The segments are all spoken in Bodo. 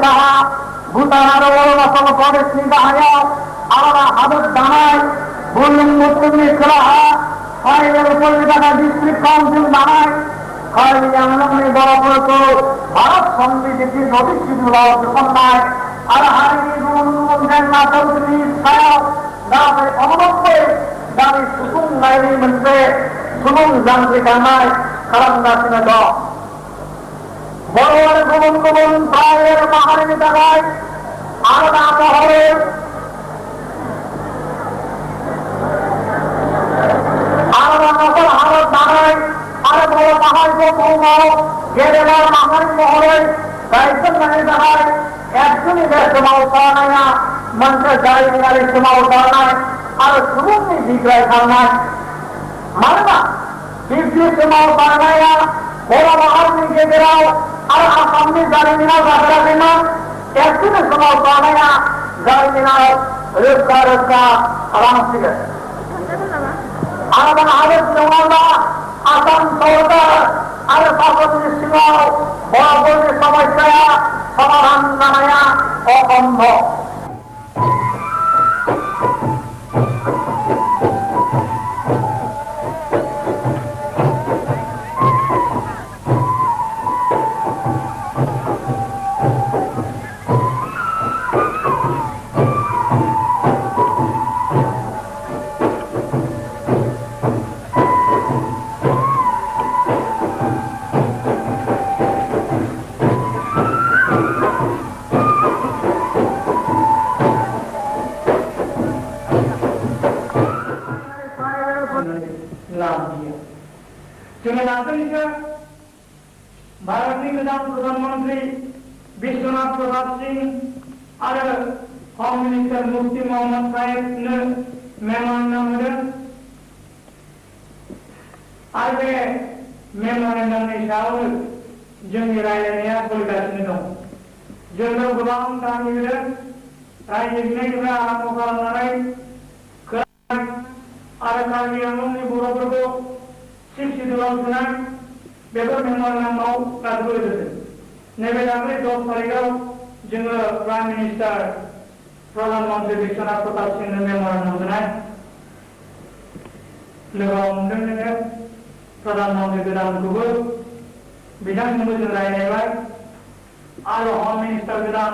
राहा भूटान और अरुणाचल प्रदेश नि गाहायाव आलादा हादर दानाय बुरलुंबुथुरनि खोलाहा ट्राइबेल कलकाता डिस्ट्रिक्ट काउन्सिल दानाय कार्बि आंलंनि बर'फोरखौ भारत संबिजितनि नटिस बिलाइयाव दिखांनाय आरो हारिनि गुबुन गुबुन जेंनाफोरनि सायाव गासै अनबत्यै दाबि सुफुंनायनि मोनसे सुबुं जांख्रिखांनाय खालामगासिनो दं। बर' आरो गुबुन गुबुन ट्राइबेल माहारिनि थाखाय आलादा महरै आलादा नखर हादर दानाय आरो बर' माहारिखौ बुहुमाव गेदेमा माहारि महरै गायसननायनि थाखाय एकजुनि बे सोमावसारनाया मोनसे जारिमिनारि सोमावसारनाय आरो सुबुंनि बिग्रायखांनाय। मानोना बिब्दि सोमावसारनाया बर' माहारिनि गेजेराव आरो आसामनि जारिमिनाव जाफेराखैमोन। एकजुनि सोमावसारनाया जारिमिनाव रोखा रोखा खालामसिगोन। आलादा हादर नङाब्ला आसाम सरकार आरो शासननि सिङाव बर'फोरनि समस्याया समाधान जानाया असम्भब। भारतनि गोदान प्रधानमंत्री विश्वनाथ प्रताप सिंह और होम मिनिस्टर मुफ्ती मोहम्मद साहेबनो मेमोरेंडम होदों आरो बे मेमोरेंडमनि सायावनो जोंनि रायज्लायनाया सोलिगासिनो दं। जोंनाव गोबां गामि होदों रायजोनिफ्राय आरम्भ खालामनानै आरो कार्बि आंलंनि बर'फोरखौ सिक्सिडुलाव सोनाय बेफोर मेमोरेंडमाव गासिबो होदों। नैबे दाख्लै 10 तारिखआव जोङो प्राइम मिनिस्टार प्रधानमंत्री विश्वनाथ प्रताप सिंहनो मेमोरेंडम होनाय लोगो हमदों। जोङो प्रधानमंत्री गोदानखौबो बिथांजोंबो जों रायज्लायबाय आरो होम मिनिस्टार गोदान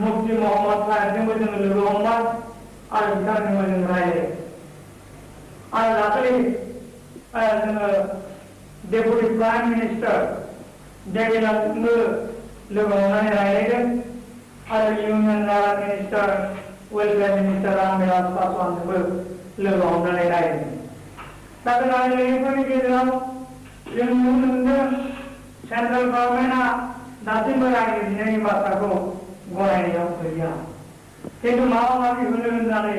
मुफ्ती मोहम्मद साहेबजोंबो जोङो लोगो हमबाय आरो बिथांजोंबो जों रायज्लायो। आरो दाख्लै जोङो डेपुटी प्राइम मिनिस्टार डेभिडजोंबो लोगो हमनानै रायज्लायदों आरो union minister welfare minister Ram Vilas पासवानजोंबो लोगो हमनानै रायज्लायदों। दा बे रायज्लायनायफोरनि गेजेराव जों नुनो मोनदों सेन्ट्रेल गभर्नमेन्टआ दासिमबो रायजो बिनायनि बाथ्राखौ गनायनायाव गैया, खिन्थु माबा माबि होनो होननानै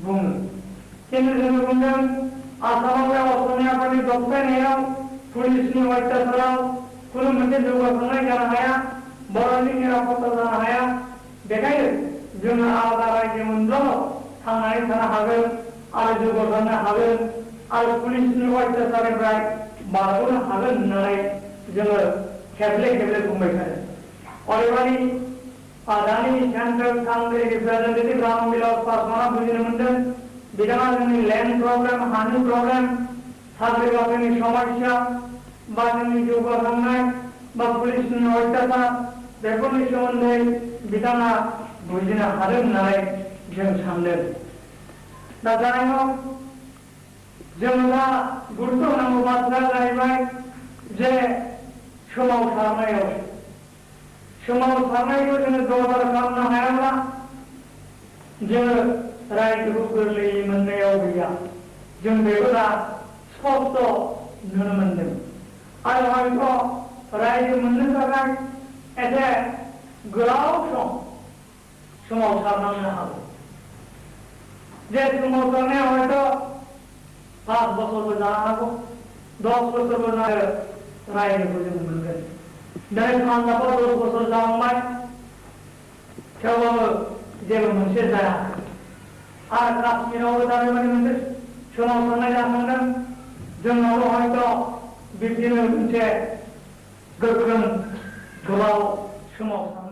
बुङो। खिन्थु जोङो बुंदों आसामाव बे असमियाफोरनि दबथायनायाव पुलिसनि अत्याचाराव खुनु मोनसे जौगाखांनाय जानो हाया, बर'नि निरापत्ता जानो हाया। बेखायनो जोङो आलादा रायजो मोनब्लाल' थांनानै थानो हागोन आरो जौगाखांनो हागोन आरो पुलिसनि अत्याचारनिफ्राय बारग'नो हागोन होननानै जोङो खेबले खेबले बुंबाय थादों। अदेबानि दानि सेन्ट्रेल काउन्सिल रिप्रेजेन्टेटिभ रामविलास पासवाना बुजिनो मोनदों बिथाङा जोंनि लेन्ड प्रब्लेम, हानि प्रब्लेम, साख्रि बाख्रिनि समस्या बा जोंनि जौगाखांनाय बा पुलिसनि अत्याचार बेफोरनि सोमोन्दै बिथाङा बुजिनो हादों होननानै जों सानदों। दा जानाय हक जों दा गुरुत्व होनांगौ बाथ्राया जाहैबाय जे सोमावसारनायखौ जोङो जौगार खालामनो हायाब्ला जोङो रायजोखौ गोरलैयै मोननायाव गैया। जों बेखौ दा स्पष्ट नुनो मोनदों आरो हयथ' रायजो मोननो थाखाय एसे गोलाव सोमावसारनांनो हागौ। जे सोमावसारनाया हयथ' 5 बोसोरबो जानो हागौ, 10 बोसोरबो जानो रायजोखौ जों मोनगोन। दिनै पान्जाबाव 10 बोसोर जालांबाय, थेवबाबो जेबो मोनसे जायाखै आरो काश्मीरावबो दा बेबायदि मोनसे सोमावसारनाय जाखांदों। जोंनावबो हयथ' बिब्दिनो मोनसे गोख्रों गोलाव सोमावसारनाय